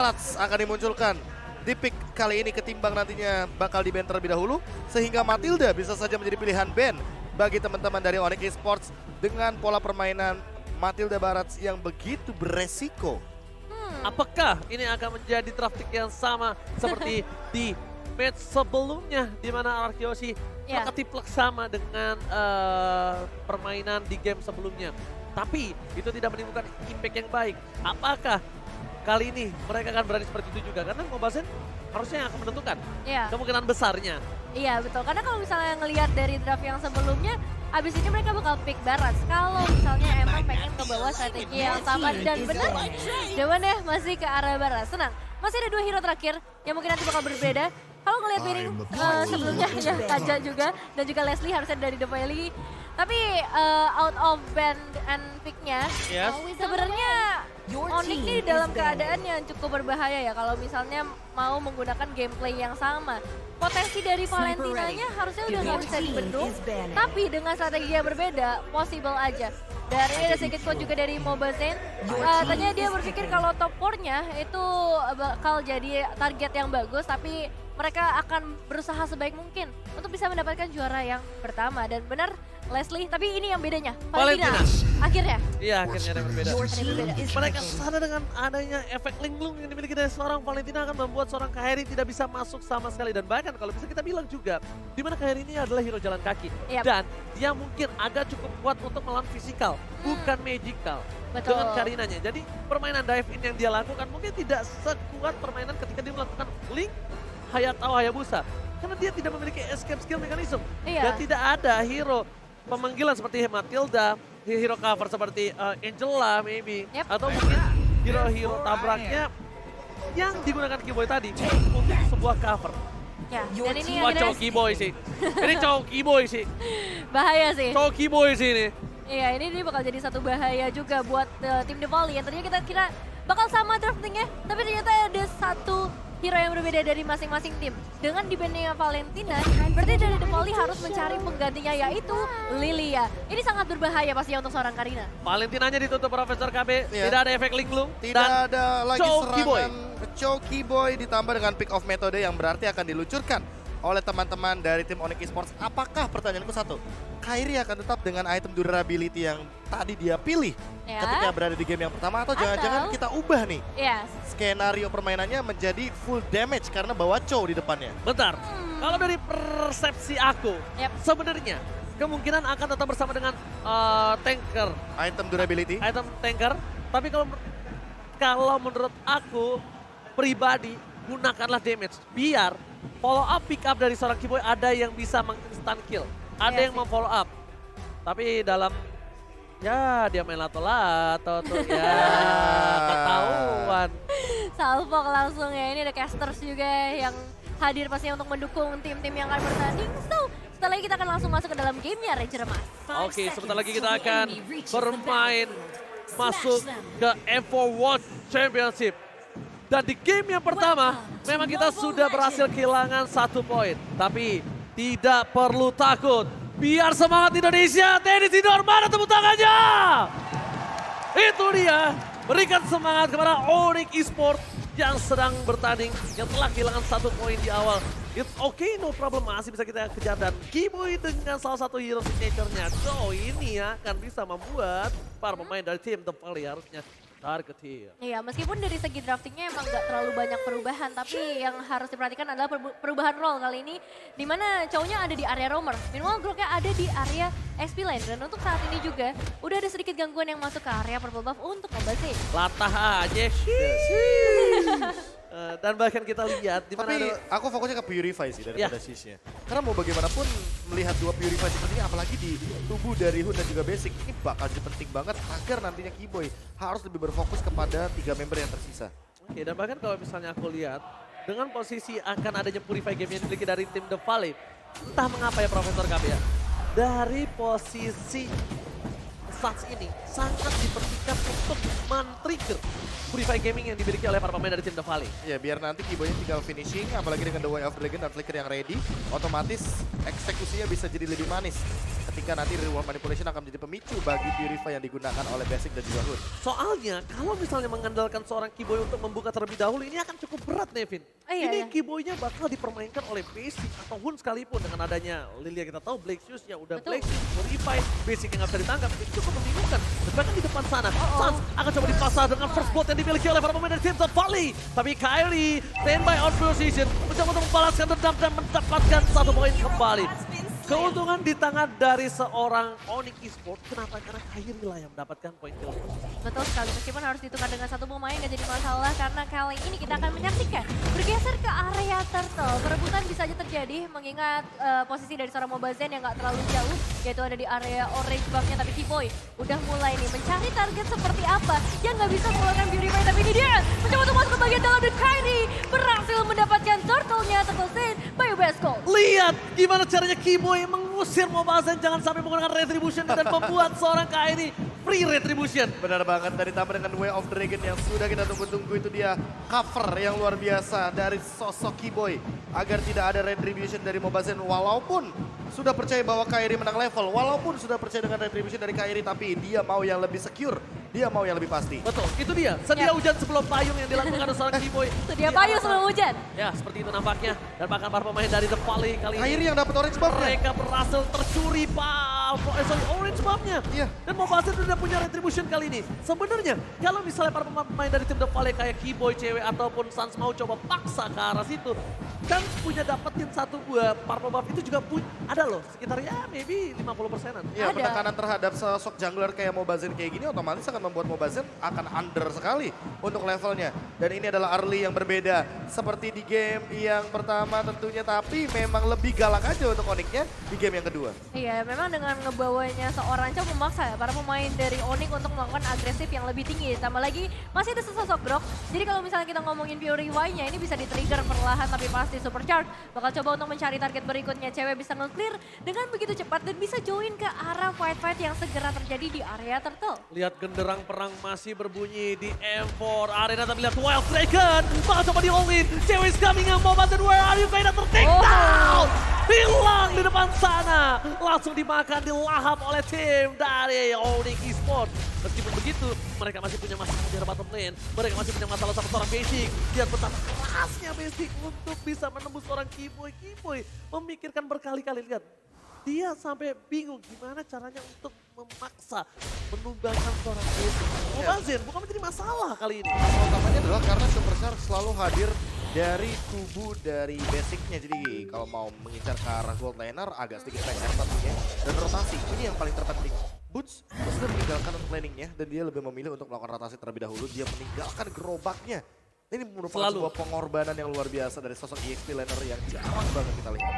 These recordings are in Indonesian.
Barats akan dimunculkan di pick kali ini ketimbang nantinya bakal di ban terlebih dahulu, sehingga Matilda bisa saja menjadi pilihan ban bagi teman-teman dari Onyx Esports dengan pola permainan Matilda Barats yang begitu beresiko. Apakah ini akan menjadi drafting yang sama seperti di match sebelumnya di mana Arkeoshi ketiplek sama dengan permainan di game sebelumnya. Tapi itu tidak menimbulkan impact yang baik. Apakah kali ini mereka akan berani seperti itu juga? Karena Mobile Legends harusnya yang akan menentukan kemungkinan besarnya. Iya betul, karena kalau misalnya ngelihat dari draft yang sebelumnya, abis ini mereka bakal pick Barats. Kalau misalnya emang pengen ke bawah strategi yang sama dan benar, jawabannya masih ke arah Barats. Tenang, masih ada 2 hero terakhir yang mungkin nanti bakal berbeda. Kalau ngelihat Wiring sebelumnya ya Kaja juga dan juga Leslie harusnya dari The Valley. Tapi out of ban and pick-nya sebenarnya Onyx ini dalam keadaan yang cukup berbahaya ya kalau misalnya mau menggunakan gameplay yang sama. Potensi dari Valentinanya harusnya udah nggak bisa dibendung, tapi dengan strategi yang berbeda, possible aja. Dan ini ada sedikit quote juga dari Mobazen. Tanya dia berpikir kalau top 4-nya itu bakal jadi target yang bagus, tapi mereka akan berusaha sebaik mungkin untuk bisa mendapatkan juara yang pertama. Dan benar Leslie, tapi ini yang bedanya. Valentina. Akhirnya. Iya, akhirnya ada yang berbeda. Mereka sadar dengan adanya efek linglung yang dimiliki dari seorang Valentina akan membuat seorang Kairi tidak bisa masuk sama sekali. Dan bahkan kalau bisa kita bilang juga, di mana Kairi ini adalah hero jalan kaki. Dan dia mungkin agak cukup kuat untuk melawan fisikal, bukan magical. Betul. Dengan Karinanya. Jadi permainan dive in yang dia lakukan mungkin tidak sekuat permainan ketika dia melakukan link Hayatao Hayabusa. Karena dia tidak memiliki escape skill mechanism. Dan tidak ada hero pemanggilan seperti Matilda, hero cover seperti Angela maybe, atau mungkin hero-hero tabraknya yang digunakan Keyboy tadi untuk sebuah cover. Ya, dan ini Wah, cowok Keyboy sih. Ini cowok Keyboy sih. Bahaya sih. Cowok Keyboy sih ini. Iya, ini bakal jadi satu bahaya juga buat tim The Volley yang tadinya kita kira bakal sama draftingnya, tapi ternyata ada satu hero yang berbeda dari masing-masing tim. Dengan di-bandnya Valentina, berarti dari The Volley harus mencari penggantinya yaitu Lilia. Ini sangat berbahaya pastinya untuk seorang Karina. Valentinanya ditutup Profesor KB, tidak ada efek linglung. Tidak ada lagi serangan Choki Boy ditambah dengan pick off metode yang berarti akan diluncurkan oleh teman-teman dari tim Onyx Esports. Apakah, pertanyaanku satu, Kairi akan tetap dengan item durability yang tadi dia pilih ketika berada di game yang pertama, atau jangan-jangan kita ubah nih skenario permainannya menjadi full damage karena bawa Chow di depannya? Bentar, kalau dari persepsi aku, sebenarnya kemungkinan akan tetap bersama dengan tanker. Item durability? Item tanker, tapi kalau menurut aku pribadi, gunakanlah damage. Biar follow up pick up dari seorang Keyboy ada yang bisa meng-instant kill. Ada yang memfollow up. Tapi dalam, ya dia main lato-lato tuh ya, ketahuan. Salvok langsung ya, ini ada casters juga yang hadir pastinya untuk mendukung tim-tim yang akan bertanding. So, setelah ini kita akan langsung masuk ke dalam gamenya Ranger Emas. Oke, sebentar lagi kita akan bermain masuk ke M4 World Championship. Dan di game yang pertama, memang kita sudah berhasil kehilangan 1 poin. Tapi tidak perlu takut. Biar semangat Indonesia, tenis indoor, mana tepuk tangannya? Itu dia, berikan semangat kepada Onyx Esports yang sedang bertanding, yang telah kehilangan 1 poin di awal. It's okay, no problem, masih bisa kita kejar. Dan Keyboy dengan salah satu hero signature-nya. So ini akan bisa membuat para pemain dari tim The Volley harusnya targetin. Iya, meskipun dari segi draftingnya emang nggak terlalu banyak perubahan, tapi yang harus diperhatikan adalah perubahan role kali ini, di mana cowoknya ada di area roamer, minimal Groknya ada di area SP lane. Dan untuk saat ini juga udah ada sedikit gangguan yang masuk ke area purple buff untuk Mobazen. Latah aja. Dan bahkan kita lihat di mana. Tapi aku fokusnya ke Purify sih daripada Sisnya. Karena mau bagaimanapun melihat 2 Purify seperti ini, apalagi di tubuh dari Hun dan juga Basic, ini bakal jadi penting banget agar nantinya Keyboy harus lebih berfokus kepada 3 member yang tersisa. Oke, dan bahkan kalau misalnya aku lihat, dengan posisi akan adanya Purify game yang dimiliki dari tim The Volley, entah mengapa ya Profesor KB ya, dari posisi Suns ini sangat diperhatikan untuk men-trigger Purify Gaming yang dimiliki oleh para pemain dari tim The Volley. Ya, biar nanti Keyboy tinggal finishing, apalagi dengan The Way of Dragon dan Flicker yang ready, otomatis eksekusinya bisa jadi lebih manis ketika nanti reward manipulation akan menjadi pemicu bagi Purify yang digunakan oleh Basic dan juga Hood. Soalnya kalau misalnya mengandalkan seorang Kiboy untuk membuka terlebih dahulu, ini akan cukup berat Nevin. Ini Kiboynya bakal dipermainkan oleh Basic atau Hun sekalipun dengan adanya Lilia kita tahu Black Shoes ya udah Black Shoes, Purify, Basic yang nggak bisa ditangkap, ini cukup membingungkan. Bahkan di depan sana, Sans akan coba dipasang dengan first blood yang dimiliki oleh para pemain dari tim The Valley. Tapi Kairi standby on position, mencoba untuk membalaskan dendam dan mendapatkan 1 poin kembali. Keuntungan di tangan dari seorang Onyx Esports. Kenapa? Karena Kairi lah yang mendapatkan poin kill. Betul sekali, meskipun harus ditukar dengan 1 pemain gak jadi masalah karena kali ini kita akan menyaksikan bergeser ke area turtle. Perebutan bisa aja terjadi mengingat posisi dari seorang Mobazen yang gak terlalu jauh, yaitu ada di area orange buff-nya. Tapi Kiboy udah mulai nih mencari target seperti apa yang gak bisa mengeluarkan Purify. Tapi ini dia mencoba untuk masuk ke bagian dalam dan Kairi berhasil mendapatkan turtle-nya terselesai by Westcold. Lihat gimana caranya Kiboy mengusir Mobazen jangan sampai menggunakan retribution dan membuat seorang Kairi free retribution. Benar banget, dari tambah dengan Way of Dragon yang sudah kita tunggu-tunggu, itu dia cover yang luar biasa dari sosok Kiboy agar tidak ada retribution dari Mobazen. Walaupun sudah percaya bahwa Kairi menang level, walaupun sudah percaya dengan retribution dari Kairi, tapi dia mau yang lebih secure, dia mau yang lebih pasti. Betul, itu dia sedia hujan sebelum payung yang dilakukan oleh seorang Kiboy. Sedia payung sebelum hujan. Ya seperti itu nampaknya, dan bahkan para pemain dari The Valley kali ini Kairi yang dapat orange buff-nya. mereka berhasil tercuri orange buff-nya. Iya. Dan Mobazen sudah punya retribution kali ini. Sebenarnya kalau misalnya para pemain dari tim The Valley kayak Kiboy, cewek ataupun Sans mau coba paksa ke arah situ, kan punya dapetin 1 buah purple buff itu juga ada loh, sekitar ya maybe 50%-an. Ya, penekanan terhadap sosok jungler kayak Mobazen kayak gini otomatis akan membuat Mobazen akan under sekali untuk levelnya. Dan ini adalah early yang berbeda seperti di game yang pertama tentunya, tapi memang lebih galak aja untuk Onyx-nya di game yang kedua. Iya, memang dengan ngebawanya seorang Chow memaksa ya para pemain dari Onyx untuk melakukan agresif yang lebih tinggi. Tambah lagi masih ada sesosok Grok. Jadi kalau misalnya kita ngomongin Purify-nya ini bisa di-trigger perlahan tapi pasti supercharge. Bakal coba untuk mencari target berikutnya. Cewek bisa nge-clear dengan begitu cepat dan bisa join ke arah fight-fight yang segera terjadi di area turtle. Lihat genderang perang masih berbunyi di M4 Arena, tapi lihat Wild Dragon bakal coba di-all-in. Cewek is coming up, Mobazen, where are you? Kayak ter-take down! Hilang di depan sana. Langsung dimakan, dilahap oleh tim dari Onyx Esports. Meskipun begitu, mereka masih punya masalah di bottom lane. Mereka masih punya masalah sama seorang Basic. Lihat betapa kerasnya Basic untuk bisa menembus seorang Kiboy. Kiboy memikirkan berkali-kali, lihat. Dia sampai bingung gimana caranya untuk memaksa menumbangkan seorang Basic. Mobazen bukan menjadi masalah kali ini. Masalah utamanya adalah karena Supercharge selalu hadir dari kubu dari Basic-nya. Jadi kalau mau mengincar ke arah gold laner agak sedikit PR tentunya. Dan rotasi, ini yang paling terpenting. Boots sudah meninggalkan planningnya dan dia lebih memilih untuk melakukan rotasi terlebih dahulu. Dia meninggalkan gerobaknya. Ini merupakan sebuah pengorbanan yang luar biasa dari sosok EXP laner yang jarang banget kita lihat.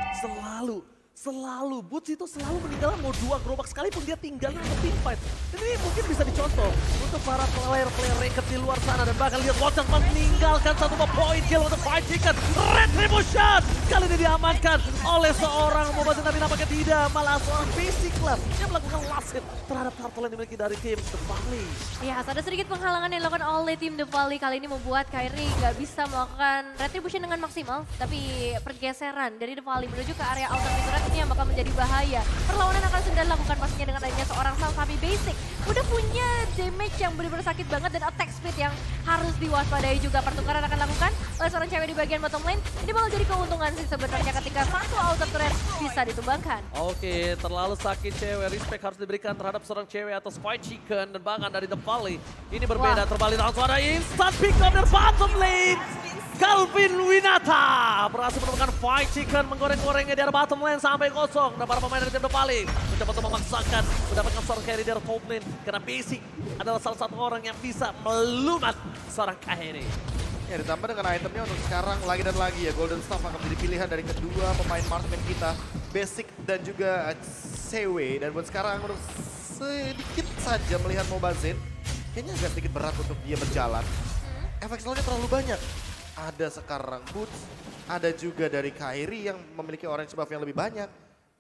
Selalu Boots itu selalu meninggalkan mau 2 gerobak sekalipun dia tinggalnya untuk team fight. Dan ini mungkin bisa dicontoh untuk para player-player ranked di luar sana. Dan bahkan lihat Watson meninggalkan 1 point kill untuk Fight Chicken. Retribution kali ini diamankan oleh seorang Mobazen, tapi nampaknya tidak, malah seorang Basic lah yang melakukan last hit terhadap turtle yang dimiliki dari tim The Valley. Ya, ada sedikit penghalangan yang dilakukan oleh tim The Valley kali ini membuat Kairi nggak bisa melakukan retribution dengan maksimal. Tapi pergeseran dari The Valley menuju ke area outer turret ini yang bakal menjadi bahaya. Perlawanan akan sudah dilakukan pastinya dengan adanya seorang Sans, tapi Basic udah punya damage yang benar-benar sakit banget dan attack speed yang harus diwaspadai juga. Pertukaran akan dilakukan oleh seorang cewek di bagian bottom lane. Ini bakal jadi keuntungan sih sebenarnya ketika 1 outer turret bisa ditumbangkan. Oke, terlalu sakit cewek. Respect harus diberikan terhadap seorang cewek atau Fight Chicken dan bahkan dari The Valley. Ini berbeda, terbalik langsung ada instant pick up dari bottom lane. Calvin Winata berhasil menemukan Fight Chicken, menggoreng-gorengnya di arah bottom lane sampai kosong. Dan para pemain dari tim The Valley mencoba untuk memaksakan mendapatkan seorang carry dari top lane. Karena Basic adalah salah satu orang yang bisa melumat seorang carry. Ya, ditambah dengan itemnya untuk sekarang lagi dan lagi ya, Golden Staff akan menjadi pilihan dari kedua pemain marksman kita, Basic dan juga CW. Dan buat sekarang menurut sedikit saja melihat Mobazen, kayaknya agak sedikit berat untuk dia berjalan. Efek slownya terlalu banyak. Ada sekarang Boots, ada juga dari Kairi yang memiliki orange buff yang lebih banyak.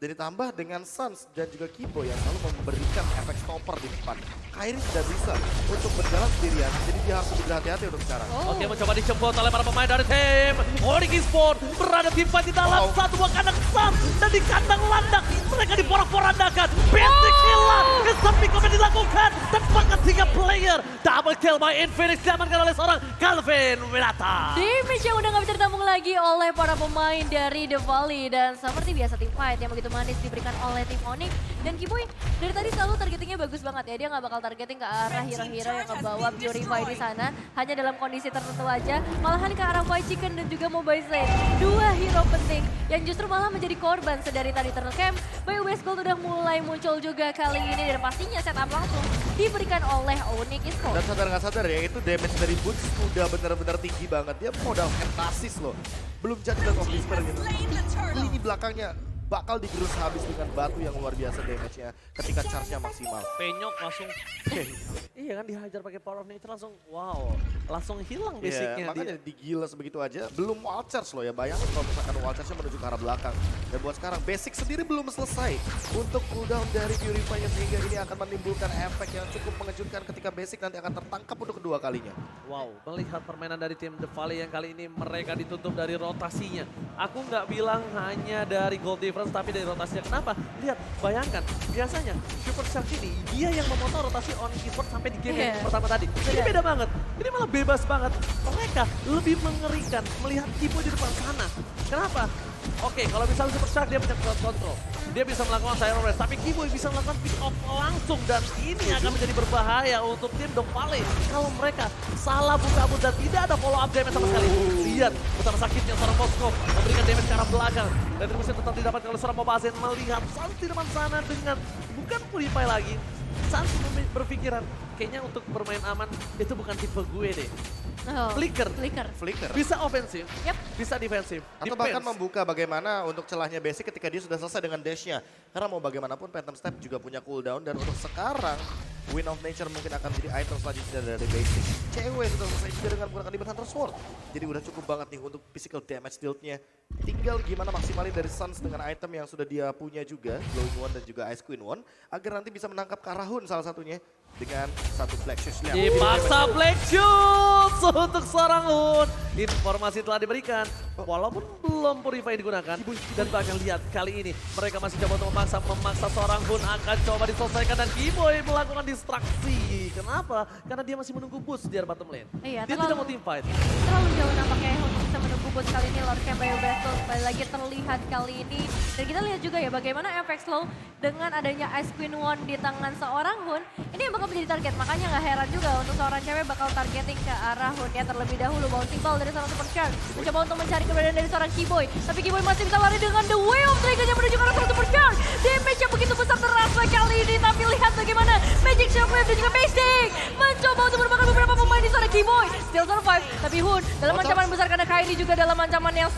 Dan ditambah dengan Suns dan juga Kibo yang selalu memberikan efek stopper di depan. Kyrie tidak bisa untuk berjalan sendirian, jadi dia harus lebih berhati-hati untuk sekarang. Oke, mencoba dijemput oleh para pemain dari tim Onyx Esports. Berada tim fight di dalam satu buah kandang Suns dan di kandang landak. Mereka diporak-porandakan. Basic hilang. Kesamping komen dilakukan. Dan bahkan 3 player. Double kill by Infinix diamankan oleh seorang Calvin Winata. Damage yang udah gak bisa ditampung lagi oleh para pemain dari The Valley. Dan seperti biasa tim fight yang begitu manis diberikan oleh tim Onyx. Dan Kiboy dari tadi selalu targetingnya bagus banget ya. Dia gak bakal targeting ke arah hero-hero yang kebawa Purify di sana. Hanya dalam kondisi tertentu aja. Malahan ke arah White Chicken dan juga Mobile Zane. 2 hero penting yang justru malah menjadi korban sedari tadi Turtle Camp. By West Gold udah mulai muncul juga kali ini. Dan pastinya setup langsung diberikan oleh Onyx Esports. Dan sadar nggak sadar ya, itu damage dari Boots udah benar-benar tinggi banget. Dia modal heptasis loh. Belum jadi dan of Whisper gitu. Lini belakangnya bakal digerus habis dengan batu yang luar biasa damage-nya ketika charge-nya maksimal. Penyok langsung. Iya kan dihajar pakai Power of Nature langsung wow. Langsung hilang basicnya. Makanya digila sebegitu aja. Belum wall charge loh ya. Bayangin kalau misalkan wall charge-nya menuju ke arah belakang. Dan buat sekarang basic sendiri belum selesai untuk cooldown dari Purify sehingga ini akan menimbulkan efek yang cukup mengejutkan ketika basic nanti akan tertangkap untuk kedua kalinya. Wow, melihat permainan dari tim The Valley yang kali ini mereka ditutup dari rotasinya. Aku nggak bilang hanya dari gold difference tapi dari rotasinya. Kenapa? Lihat, bayangkan biasanya Super Shark ini dia yang memotong rotasi Onyx Esports sampai di game yang pertama tadi. Ini beda banget. Ini malah bebas banget. Mereka lebih mengerikan melihat Kibo di depan sana. Kenapa? Oke, kalau misalnya Super Shark dia punya crowd control. Dia bisa melakukan Siren Race, tapi Kibo bisa melakukan pick off langsung. Dan ini akan menjadi berbahaya untuk tim The Valley. Kalau mereka salah buka-buka dan tidak ada follow up damage sama sekali. Lihat betapa sakitnya seorang Moskov memberikan damage ke arah belakang. Retribusi tetap didapatkan oleh seorang Mobazen melihat Suns di depan sana dengan bukan Purify lagi. Suns berpikiran, kayaknya untuk bermain aman itu bukan tipe gue deh. Flicker. Bisa ofensif, bisa defensif. Atau bahkan membuka bagaimana untuk celahnya basic ketika dia sudah selesai dengan dash-nya. Karena mau bagaimanapun Phantom Step juga punya cooldown. Dan untuk sekarang, Wind of Nature mungkin akan jadi item selanjutnya dari basic. Cewek sudah selesai juga dengan menggunakan Demon Hunter Sword. Jadi udah cukup banget nih untuk physical damage dealt-nya. Tinggal gimana maksimalin dari Suns dengan item yang sudah dia punya juga. Glowing One dan juga Ice Queen One. Agar nanti bisa menangkap Karahun salah satunya. Dengan satu Black Shoes. Dipaksa Black Shoes untuk seorang Hun. Informasi telah diberikan. Walaupun belum Purify digunakan. Dan bahkan lihat kali ini mereka masih coba untuk memaksa seorang Hun akan coba diselesaikan. Dan Kiboy melakukan distraksi. Kenapa? Karena dia masih menunggu boost di bottom lane. Iya, dia tidak mau team fight. Terlalu jauh nampaknya Hun bisa menunggu boost kali ini. Lord Camp Bio Battle kembali lagi terlihat kali ini. Dan kita lihat juga ya bagaimana efek slow dengan adanya Ice Queen One di tangan seorang Hun. Ini yang bakal menjadi target, makanya nggak heran juga untuk seorang cewek bakal targeting ke arah Hun-nya terlebih dahulu. Bouncing ball dari seorang Super Shark, mencoba untuk mencari keberadaan dari seorang Kiboy. Tapi Kiboy masih bisa lari dengan The Way of Dragon yang menuju ke arah seorang Super Shark. Damage yang begitu besar terasa kali ini, tapi lihat bagaimana Magic Shockwave dan juga Basic mencoba untuk merupakan beberapa pemain di seorang Kiboy. Still survive, tapi Hun dalam ancaman besar karena Kyrie juga dalam ancaman yang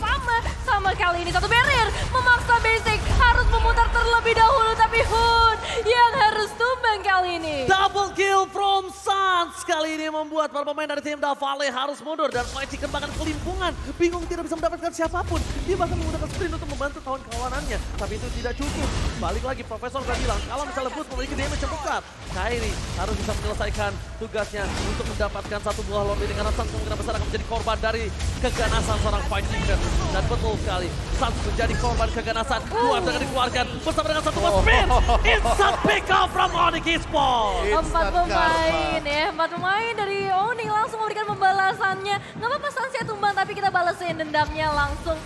sama kali ini. Satu barrier memaksa Basic harus memutar terlebih dahulu, tapi Hun yang harus tumbang kali ini. Double kill from Suns kali ini membuat para pemain dari tim The Valley harus mundur dan White Chicken bahkan kelimpungan, bingung tidak bisa mendapatkan siapapun. Dia bahkan menggunakan sprint untuk membantu kawan-kawanannya, tapi itu tidak cukup. Balik lagi Profesor udah bilang kalau misalnya Boots memiliki damage yang besar, Kyrie harus bisa menyelesaikan tugasnya untuk mendapatkan satu buah lord ini karena Suns kemungkinan besar akan menjadi korban dari keganasan seorang White Chicken. Dan betul sekali, Suns menjadi korban keganasan. Keluar dengan dikeluarkan bersama dengan satu buah sprint. Instant pick up from Onyx Esports. Empat pemain dari Onyx langsung memberikan pembalasannya. Nggak apa-apa Suns ya tumbang, tapi kita balesin dendamnya langsung.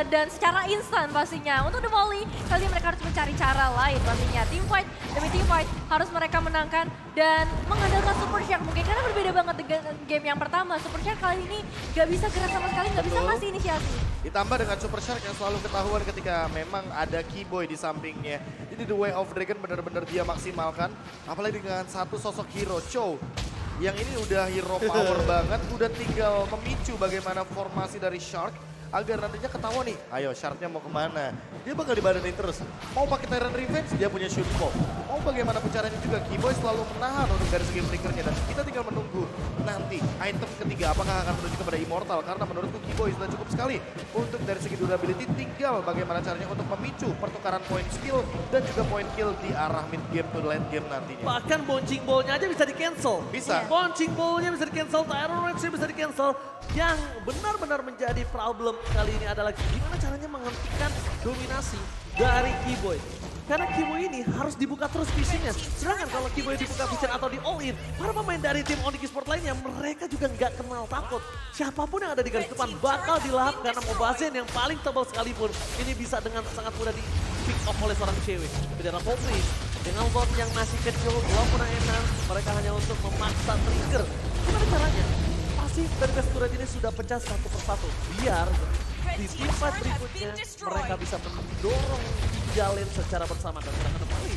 Dan secara instan pastinya. Untuk The Volley, kali ini mereka harus mencari cara lain pastinya. Team fight demi team fight harus mereka menangkan dan mengandalkan Super Shark mungkin. Karena berbeda banget dengan game yang pertama. Super Shark kali ini gak bisa gerak sama sekali, gak bisa kasih inisiasi. Ditambah dengan Super Shark yang selalu ketahuan ketika memang ada Kiboy di sampingnya. Jadi The Way of Dragon benar-benar dia maksimalkan. Apalagi dengan satu sosok hero, Chow. Yang ini udah hero power banget, udah tinggal memicu bagaimana formasi dari Shark agar nantinya ketahuan nih, ayo syaratnya mau kemana. Dia bakal dibadanin terus. Mau pakai Tyrant Revenge, dia punya shoot bomb. Mau bagaimanapun caranya juga, Keyboy selalu menahan untuk dari segi flickernya. Dan kita tinggal menunggu nanti item ketiga apakah akan menuju kepada Immortal. Karena menurutku Keyboy sudah cukup sekali untuk dari segi durability. Tinggal bagaimana caranya untuk memicu pertukaran poin skill dan juga poin kill di arah mid game to late game nantinya. Bahkan bouncing ball-nya aja bisa di-cancel. Bisa. Bouncing ball-nya bisa di-cancel, Tyrant Rage-nya bisa di-cancel. Yang benar-benar menjadi problem kali ini adalah gimana caranya menghentikan dominasi dari Keyboy. Karena Keyboy ini harus dibuka terus visionnya. Sedangkan kalau Keyboy dibuka vision atau di all-in, para pemain dari tim Onyx Esports lainnya, mereka juga nggak kenal takut. Siapapun yang ada di garis depan bakal dilahap karena Mobazen yang paling tebal sekalipun, ini bisa dengan sangat mudah di pick off oleh seorang cewek. Beda Popri, dengan bot yang masih kecil, walaupun enak, mereka hanya untuk memaksa trigger. Gimana caranya? Pasti dari best turret ini sudah pecah satu persatu. Biar di team fight berikutnya mereka bisa mendorong jalin secara bersama dan mereka kembali.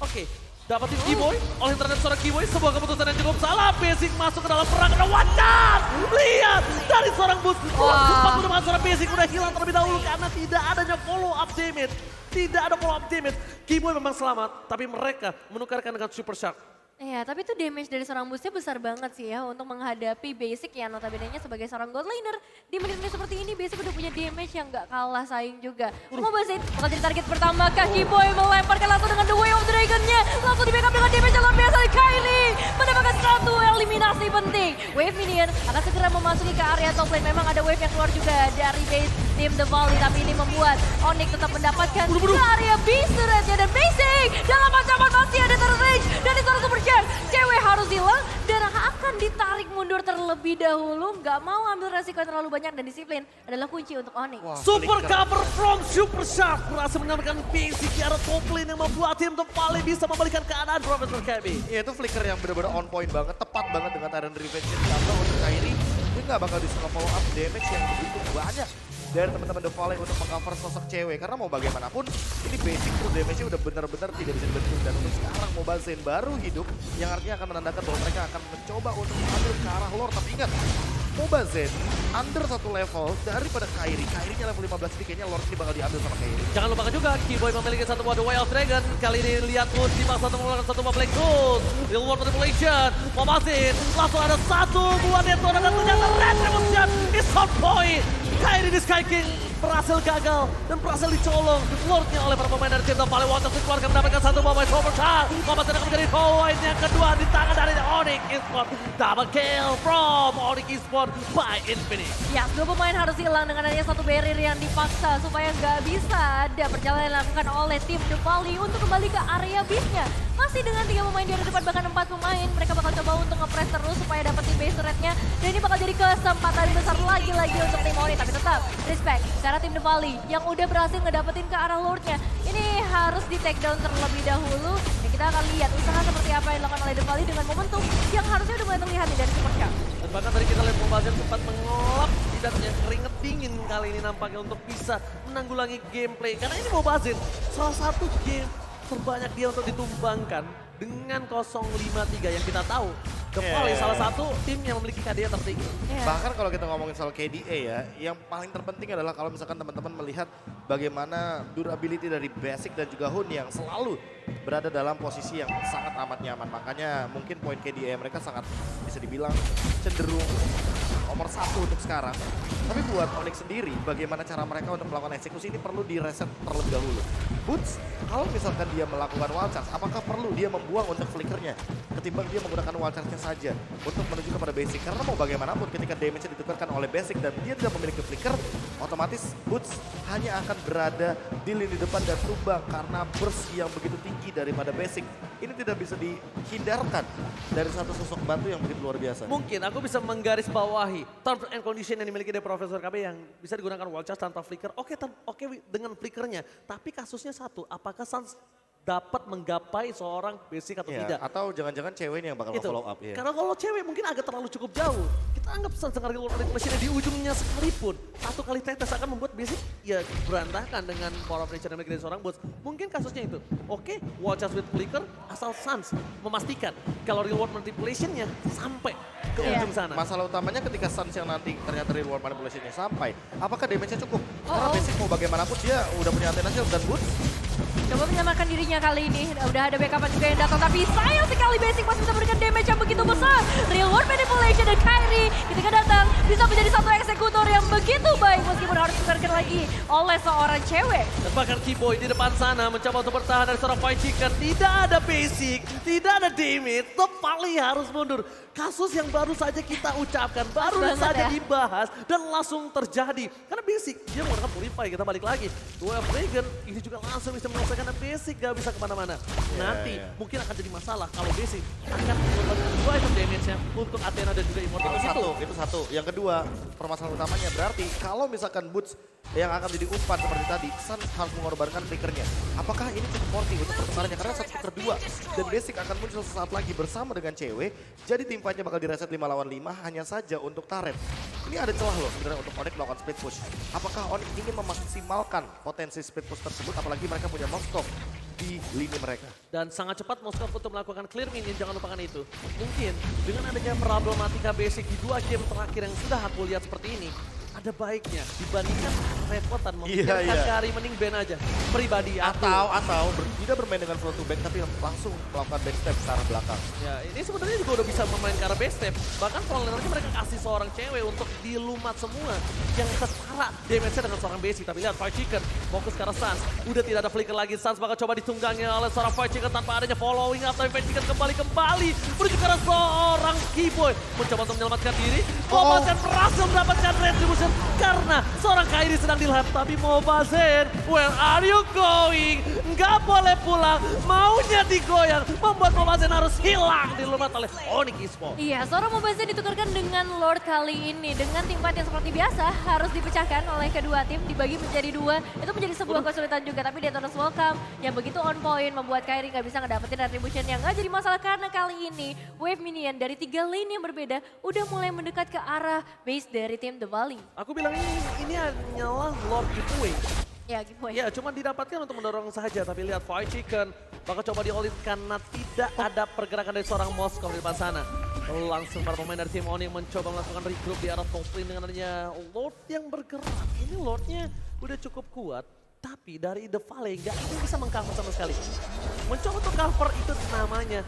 Oke, dapetin Keyboy oleh internet seorang Keyboy, sebuah keputusan yang cukup salah. Basic masuk ke dalam perang, ada wacat. Lihat dari seorang Boots. Sempat menemukan seorang Basic udah hilang terlebih dahulu karena tidak adanya follow up damage. Tidak ada follow up damage. Keyboy memang selamat, tapi mereka menukarkan dengan Super Shark. Iya, tapi itu damage dari seorang boostnya besar banget sih ya untuk menghadapi Basic yang notabene-nya sebagai seorang god laner. Di menit-menit seperti ini Basic udah punya damage yang gak kalah saing juga. Mobazen bakal jadi target pertama, Kaki Boy melemparkan langsung dengan The Way of Dragon-nya. Langsung di backup dengan damage yang luar biasa dari Kylie. Mendapatkan satu eliminasi penting. Wave minion akan segera memasuki ke area top lane. Memang ada wave yang keluar juga dari base tim The Volley. Tapi ini membuat Onyx tetap mendapatkan ke area B-turretnya. Dan Basic dalam ancaman masih ada terrange dari seorang Super Shark. Cewek harus hilang dan akan ditarik mundur terlebih dahulu. Gak mau ambil resiko yang terlalu banyak dan disiplin adalah kunci untuk Onyx. Super cover from Super Shark berhasil menyelamatkan Basic di arah top lane yang membuat tim The Volley bisa membalikan keadaan Profesor KB. Iya itu flicker yang benar-benar on point banget, tepat banget dengan Tyrant Revenge yang diambil untuk Kairi. Dia nggak bakal bisa follow up damage yang begitu banyak dari teman-teman The Volley untuk mengcover sosok cewek. Karena mau bagaimanapun ini Basic tuh damage-nya udah benar-benar tidak bisa dibendung. Dan untuk sekarang Mobazen baru hidup yang artinya akan menandakan bahwa mereka akan mencoba untuk mengambil ke arah lore. Tapi ingat, Mobazen under satu level daripada Kairi. Kairinya level 15 jadi kayaknya lore ini bakal diambil sama Kairi. Jangan lupakan juga Keyboy memiliki satu buah The Way of Dragon. Kali ini lihat Moon dipaksa untuk melakukan satu buah Black Gold. Real World Manipulation. Mobazen langsung ada satu buah Detona dan ternyata Retribution is on point. Kairi di Sky King berhasil gagal dan berhasil dicolong Lordnya oleh para pemain dari tim The Volley. Waters dikeluarkan mendapatkan satu buah Super Shark. Mobazen akan menjadi poin yang kedua di tangan dari Onyx Esports. Double kill from Onyx Esports by Infinix. Ya, dua pemain harus hilang dengan adanya satu barrier yang dipaksa supaya nggak bisa ada perjalanan yang dilakukan oleh tim The Volley untuk kembali ke area base-nya. Masih dengan 3 pemain di area depan, bahkan 4 pemain. Mereka bakal coba untuk nge-press terus supaya dapetin base turret-nya. Dan ini bakal jadi kesempatan besar lagi-lagi untuk tim Onyx. Tapi tetap, respect. Cara tim The Volley yang udah berhasil ngedapetin ke arah Lord-nya. Ini harus di take down terlebih dahulu. Dan kita akan lihat usaha seperti apa yang dilakukan oleh The Volley dengan momentum yang harusnya udah mulai terlihat nih dari Super Shark. Dan bahkan tadi kita lihat Mobazen sempat mengelap tidaknya keringet dingin kali ini nampaknya untuk bisa menanggulangi gameplay. Karena ini Mobazen salah satu game terbanyak dia untuk ditumbangkan dengan 0-5-3 yang kita tahu. The Volley salah satu tim yang memiliki KDA tertinggi. Bahkan kalau kita ngomongin soal KDA ya, yang paling terpenting adalah kalau misalkan teman-teman melihat bagaimana durability dari Basic dan juga Hun yang selalu berada dalam posisi yang sangat amat nyaman. Makanya mungkin poin KDA mereka sangat bisa dibilang cenderung nomor 1 untuk sekarang. Tapi buat Onyx sendiri, bagaimana cara mereka untuk melakukan eksekusi ini perlu direset terlebih dahulu. Boots, kalau misalkan dia melakukan wild charge, apakah perlu dia membuang untuk flickernya ketimbang dia menggunakan wild charge-nya saja untuk menuju kepada Basic? Karena mau bagaimanapun ketika damage-nya ditukarkan oleh Basic dan dia tidak memiliki flicker, otomatis Boots hanya akan berada di lini depan dan tumbang karena burst yang begitu tinggi daripada Basic. Ini tidak bisa dihindarkan dari satu sosok bantu yang begitu luar biasa. Mungkin aku bisa menggarisbawahi terms and condition yang dimiliki dari Profesor KB yang bisa digunakan wild charge tanpa flicker. Oke dengan flickernya, tapi kasusnya satu, apakah Suns dapat menggapai seorang Basic atau tidak? Atau jangan-jangan cewek ini yang bakal follow up. Karena kalau cewek mungkin agak terlalu cukup jauh. Kita anggap Suns dengan Real World Manipulation di ujungnya sekalipun. Satu kali tetes akan membuat Basic ya berantakan dengan power of nature yang dimiliki dari seorang Boots. Mungkin kasusnya itu. Oke, wild charge with flicker asal Suns memastikan kalau Real World Manipulation-nya sampai ke Iya. ujung sana. Masalah utamanya ketika Suns yang nanti ternyata reward manipulation-nya sampai, apakah damage-nya cukup? Karena Oh. basic mau bagaimanapun dia udah punya antena shield dan boots. Coba menyelamatkan dirinya kali ini. Udah ada backup juga yang datang, tapi sayang sekali Basic masih bisa memberikan damage yang begitu besar. Real World Manipulation dan Kyrie ketika datang bisa menjadi satu eksekutor yang begitu baik meskipun harus ditukarkan lagi oleh seorang cewek. Dan bahkan Keyboy di depan sana mencoba untuk bertahan dari seorang Fight Chicken. Tidak ada basic, tidak ada damage. Tepali harus mundur. Kasus yang baru saja kita ucapkan, baru banget saja ya. dibahas dan langsung terjadi. Karena basic, dia menggunakan Purify, kita balik lagi. Duel of Dragon, ini juga langsung bisa menyelesaikan dan basic gak bisa kemana-mana. Nanti mungkin akan jadi masalah kalau basic akan mengorbankan 2 item damage-nya untuk Athena dan juga Immortal Itu satu. Yang kedua, permasalahan utamanya berarti kalau misalkan boots yang akan jadi umpan seperti tadi, Suns harus mengorbankan flickernya. Apakah ini cukup worthy untuk pertukarannya? Karena 1/2 dan basic akan muncul sesaat lagi bersama dengan cewek. Jadi tim fight-nya bakal direset 5 lawan 5 hanya saja untuk turret. Ini ada celah loh sebenarnya untuk Onyx melakukan split push. Apakah Onyx ingin memaksimalkan potensi split push tersebut? Apalagi mereka punya Moskov di lini mereka. Dan sangat cepat Moskov untuk melakukan clear minion, jangan lupakan itu. Mungkin dengan adanya problematika basic di 2 game terakhir yang sudah aku lihat seperti ini, ada baiknya dibandingkan repotan membiarkan Kari mending ban aja. Pribadi aku. Atau tidak bermain dengan front to back tapi langsung melakukan backstep ke arah belakang. Ya, ini sebenarnya juga udah bisa memain ke arah backstep. Bahkan front lanernya mereka kasih seorang cewek untuk dilumat semua. Yang setara damage-nya dengan seorang basic. Tapi lihat Fight Chicken fokus ke arah Suns. Udah tidak ada flicker lagi. Suns bakal coba ditunggangi oleh seorang Fight Chicken tanpa adanya following up. Tapi Fight Chicken kembali menuju ke arah seorang Keyboy. Mencoba untuk menyelamatkan diri. Mobazen berhasil mendapatkan retribution karena seorang Kyrie sedang dilap. Tapi Mobazen, where are you going? Nggak boleh pulang, maunya digoyang. Membuat Mobazen harus hilang dilumat oleh Onyx Esports. Iya, seorang Mobazen ditukarkan dengan Lord kali ini. Dengan tim fight yang seperti biasa harus dipecahkan oleh kedua tim, dibagi menjadi 2. Itu menjadi sebuah kesulitan juga. Tapi Detona's Welcome yang begitu on point membuat Kyrie nggak bisa ngedapetin retribution yang nggak jadi masalah. Karena kali ini wave minion dari 3 lane yang berbeda udah mulai mendekat ke arah base dari tim The Valley. Aku bilang ini hanyalah Lord giveaway. Ya, giveaway. Ya, cuma didapatkan untuk mendorong saja. Tapi lihat Fight Chicken bakal coba di-all-in karena tidak ada pergerakan dari seorang Moskov di depan sana. Langsung para pemain dari tim Onyx mencoba melakukan regroup di arah top lane dengan adanya Lord yang bergerak. Ini Lordnya udah cukup kuat. Tapi dari The Valley nggak bisa mengcover sama sekali. Mencoba untuk cover itu namanya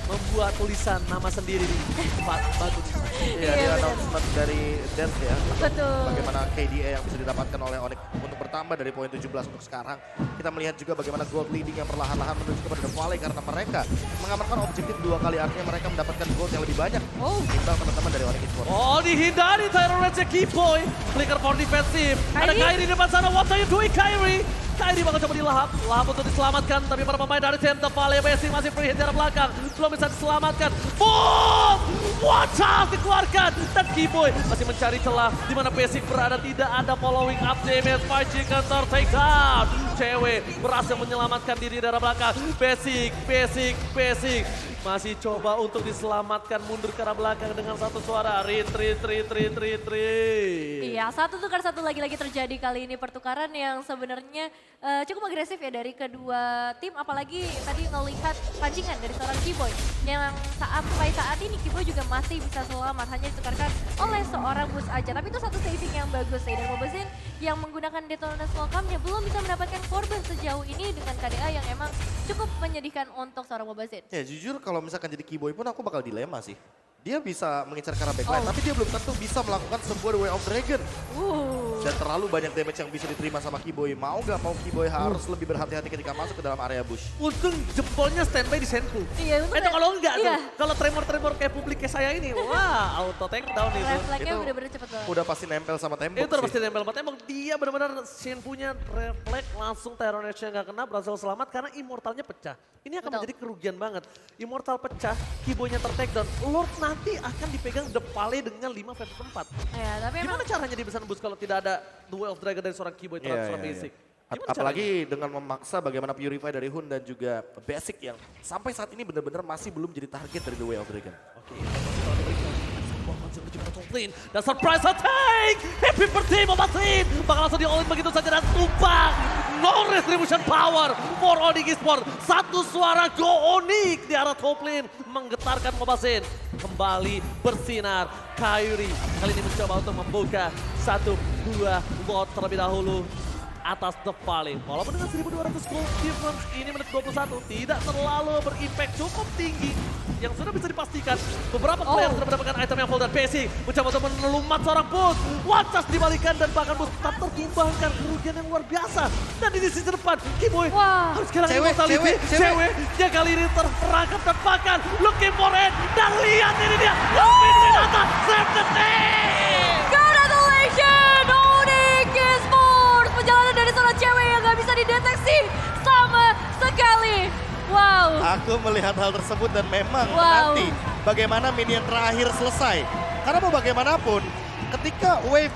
membuat tulisan nama sendiri di tempat batu. Iya, dia announcement dari Dance ya. Betul. Bagaimana KDA yang bisa didapatkan oleh Onyx untuk bertambah dari poin 17 untuk sekarang. Kita melihat juga bagaimana gold leading yang perlahan-lahan menuju kepada The Valley karena mereka mengamankan objektif 2 kali, artinya mereka mendapatkan gold yang lebih banyak. Timbang teman-teman dari Onyx Esports. Oh, dihindari Tyron Reds Keyboy. Flicker for defensive. Ada Kyrie di depan sana. What are you doing, Kyrie? Kyrie bakal coba dilahap. Lahap untuk diselamatkan. Tapi para pemain dari tim The Valley Basic masih free hit di arah belakang. Belum bisa diselamatkan. Boom! Watch out dikeluarkan. Dan Keyboy masih mencari celah. Di mana Basic berada, tidak ada following up damage. Fight Chicken take down. Cewek berhasil menyelamatkan diri dari arah belakang. Basic. Masih coba untuk diselamatkan, mundur ke arah belakang dengan satu suara. Retreat. Iya, 1 tukar 1 lagi-lagi terjadi kali ini. Pertukaran yang sebenarnya cukup agresif ya dari kedua tim. Apalagi tadi ngelihat pancingan dari seorang Keyboy. Yang sampai saat ini Keyboy juga masih bisa selamat. Hanya ditukarkan oleh seorang bus aja. Tapi itu satu saving yang bagus ya. Dan Mobazen yang menggunakan Detona's Welcome-nya belum bisa mendapatkan korban sejauh ini dengan KDA yang emang cukup menyedihkan untuk seorang Mobazen. Ya jujur kalau misalkan jadi Keyboy pun aku bakal dilema sih. Dia bisa mengincar ke arah backline, tapi dia belum tentu bisa melakukan sebuah Way of Dragon. Dan terlalu banyak damage yang bisa diterima sama Keyboy. Mau gak mau Keyboy harus lebih berhati-hati ketika masuk ke dalam area bush. Untung jempolnya standby di Senku. Iya, untung Itu kalau enggak iya. tuh, kalau tremor-tremor kayak publik kayak saya ini, wah auto take down itu. Refleksnya Itu bener-bener cepet banget. Udah pasti nempel sama tembok Itu udah sih. pasti nempel banget. Emang dia benar-benar Shen punya refleks langsung Tyron Edge-nya nggak kena, berhasil selamat karena Immortalnya pecah. Ini akan Betul. menjadi kerugian banget. Immortal pecah, Keyboy-nya ter-take down. Lord nanti akan dipegang The Valley dengan 5 versus 4. Ya, tapi emang Gimana caranya dia bisa nembus kalau tidak ada Duel of Dragon dari seorang Keyboy terhadap seorang Basic? Gimana Apalagi dengan memaksa bagaimana Purify dari Hun dan juga Basic yang sampai saat ini benar-benar masih belum jadi target dari The Way of Dragon. Oke, dan surprise attack! Happy birthday Mobazen! Bakal langsung di-all-in begitu saja dan tumbang! No retribution power for Onyx Esports. Satu suara go Onyx di arah top lane menggetarkan Mobazen. kembali bersinar. Kairi kali ini mencoba untuk membuka 1-2 lot terlebih dahulu atas The Fallen. Walaupun dengan 1200 gold difference ini menit 21 tidak terlalu berimpact cukup tinggi. Yang sudah bisa dipastikan beberapa player sudah mendapatkan item yang full dan PC mencoba untuk menelumat seorang Boost. Wacas dibalikan dan bahkan Boost tetap tertumbangkan kerugian yang luar biasa. Dan di sisi depan Kiboy harus kehilangan immortality. Ceweknya kali ini terperangkap dan bahkan looking for it. Dan lihat ini dia, Lupin Winata save the day. Congratulations, Onyx Esports! Perjalanan dari seorang cewek yang gak bisa dideteksi sama sekali. Wow. Aku melihat hal tersebut dan memang nanti bagaimana minion terakhir selesai. Karena mau bagaimanapun ketika wave